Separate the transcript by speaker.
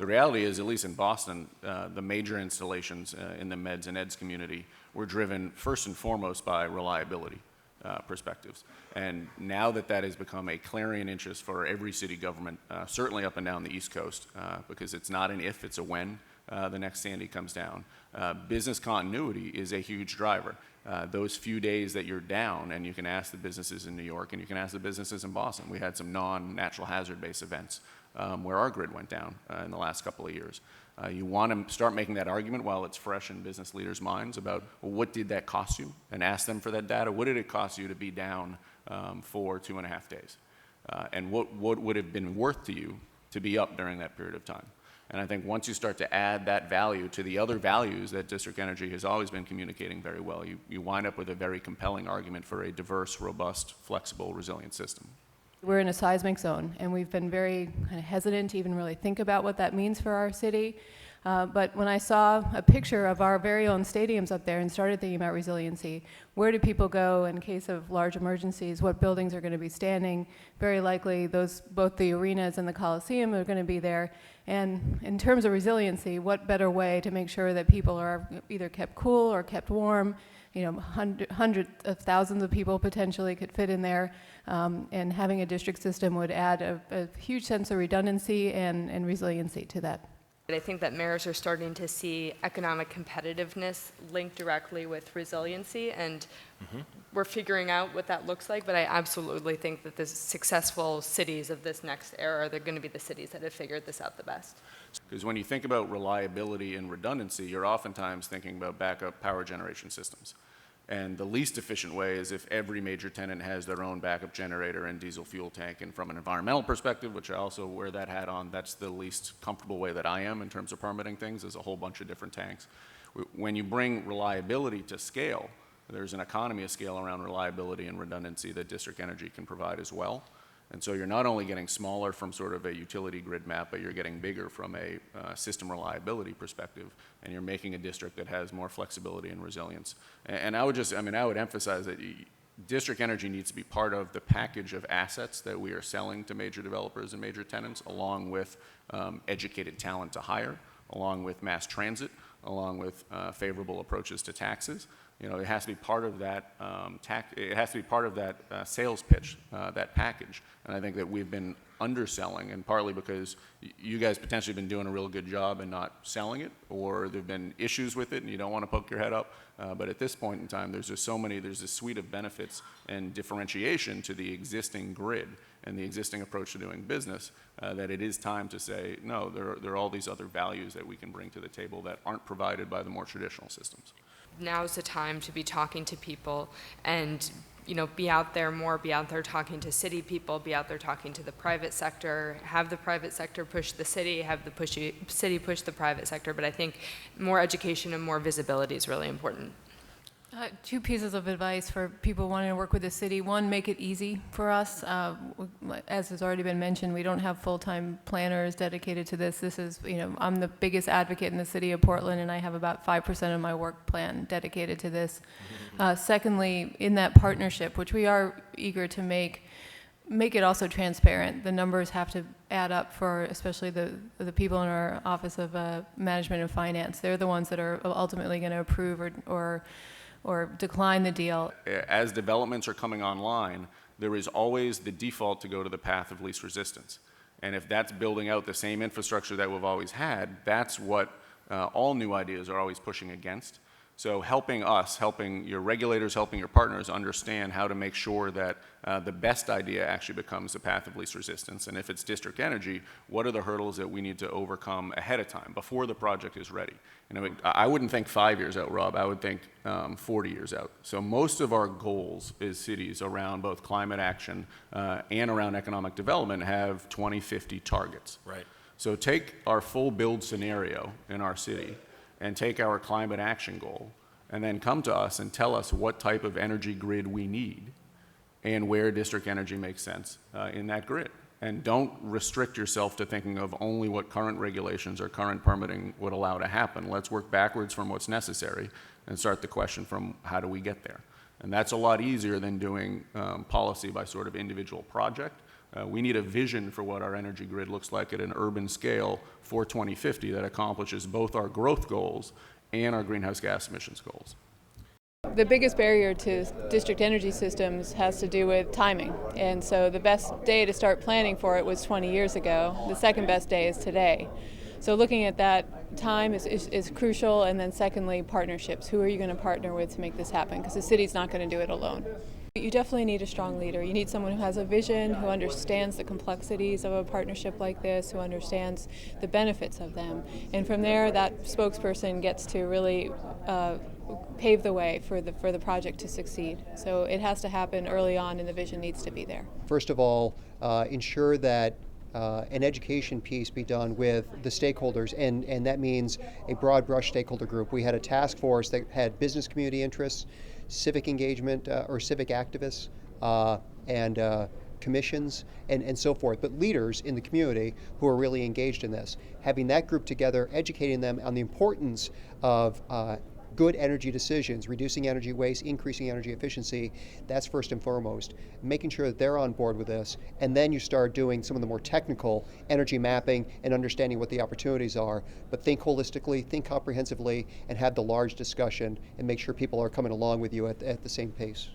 Speaker 1: the reality is, at least in Boston, the major installations in the meds and eds community were driven first and foremost by reliability perspectives. And now that that has become a clarion interest for every city government, certainly up and down the East Coast, because it's not an if, it's a when the next Sandy comes down, business continuity is a huge driver. Those few days that you're down, and you can ask the businesses in New York and you can ask the businesses in Boston. We had some non-natural hazard-based events where our grid went down in the last couple of years. You want to start making that argument while it's fresh in business leaders' minds about, well, what did that cost you? And ask them for that data. What did it cost you to be down for 2.5 days? And what would have been worth to you to be up during that period of time? And I think once you start to add that value to the other values that District Energy has always been communicating very well, you wind up with a very compelling argument for a diverse, robust, flexible, resilient system.
Speaker 2: We're in a seismic zone, and we've been very kind of hesitant to even really think about what that means for our city. But when I saw a picture of our very own stadiums up there and started thinking about resiliency, where do people go in case of large emergencies? What buildings are going to be standing? Very likely both the arenas and the Coliseum are going to be there. And in terms of resiliency, what better way to make sure that people are either kept cool or kept warm? You know, hundreds of thousands of people potentially could fit in there, and having a district system would add a huge sense of redundancy and resiliency to that.
Speaker 3: I think that mayors are starting to see economic competitiveness linked directly with resiliency, and we're figuring out what that looks like, but I absolutely think that the successful cities of this next era, they're going to be the cities that have figured this out the best.
Speaker 1: Because when you think about reliability and redundancy, you're oftentimes thinking about backup power generation systems. And the least efficient way is if every major tenant has their own backup generator and diesel fuel tank. And from an environmental perspective, which I also wear that hat on, that's the least comfortable way that I am in terms of permitting things, is a whole bunch of different tanks. When you bring reliability to scale, there's an economy of scale around reliability and redundancy that District Energy can provide as well. And so you're not only getting smaller from sort of a utility grid map, but you're getting bigger from a system reliability perspective, and you're making a district that has more flexibility and resilience. And I would emphasize that District Energy needs to be part of the package of assets that we are selling to major developers and major tenants, along with educated talent to hire, along with mass transit, along with favorable approaches to taxes. You know, it has to be part of that sales pitch, that package. And I think that we've been underselling, and partly because you guys potentially been doing a real good job and not selling it, or there've been issues with it and you don't want to poke your head up. But at this point in time, there's just there's this suite of benefits and differentiation to the existing grid and the existing approach to doing business that it is time to say, no, there are all these other values that we can bring to the table that aren't provided by the more traditional systems.
Speaker 3: Now's the time to be talking to people and, you know, be out there talking to city people, be out there talking to the private sector, have the private sector push the city, have the city push the private sector. But I think more education and more visibility is really important.
Speaker 2: Two pieces of advice for people wanting to work with the city. One, make it easy for us. As has already been mentioned, we don't have full-time planners dedicated to this. This is, you know, I'm the biggest advocate in the city of Portland, and I have about 5% of my work plan dedicated to this. Secondly, in that partnership, which we are eager to make it also transparent. The numbers have to add up for especially the people in our Office of Management and Finance. They're the ones that are ultimately going to approve or decline the deal.
Speaker 1: As developments are coming online, there is always the default to go to the path of least resistance. And if that's building out the same infrastructure that we've always had, that's what all new ideas are always pushing against. So helping your regulators, helping your partners understand how to make sure that the best idea actually becomes the path of least resistance. And if it's District Energy, what are the hurdles that we need to overcome ahead of time, before the project is ready? You know, I wouldn't think 5 years out, Rob. I would think 40 years out. So most of our goals as cities around both climate action and around economic development have 2050 targets.
Speaker 4: Right.
Speaker 1: So take our full build scenario in our city and take our climate action goal, and then come to us and tell us what type of energy grid we need and where District Energy makes sense in that grid. And don't restrict yourself to thinking of only what current regulations or current permitting would allow to happen. Let's work backwards from what's necessary and start the question from how do we get there. And that's a lot easier than doing policy by sort of individual project. We need a vision for what our energy grid looks like at an urban scale for 2050 that accomplishes both our growth goals and our greenhouse gas emissions goals.
Speaker 2: The biggest barrier to district energy systems has to do with timing. And so the best day to start planning for it was 20 years ago. The second best day is today. So looking at that time is crucial. And then secondly, partnerships. Who are you going to partner with to make this happen? Because the city's not going to do it alone. You definitely need a strong leader. You need someone who has a vision, who understands the complexities of a partnership like this, who understands the benefits of them. And from there, that spokesperson gets to really pave the way for the project to succeed. So it has to happen early on, and the vision needs to be there.
Speaker 4: First of all, ensure that an education piece be done with the stakeholders, and that means a broad brush stakeholder group. We had a task force that had business community interests, civic engagement or civic activists, and commissions, and so forth, but leaders in the community who are really engaged in this. Having that group together, educating them on the importance of good energy decisions, reducing energy waste, increasing energy efficiency, that's first and foremost. Making sure that they're on board with this, and then you start doing some of the more technical energy mapping and understanding what the opportunities are. But think holistically, think comprehensively, and have the large discussion, and make sure people are coming along with you at the same pace.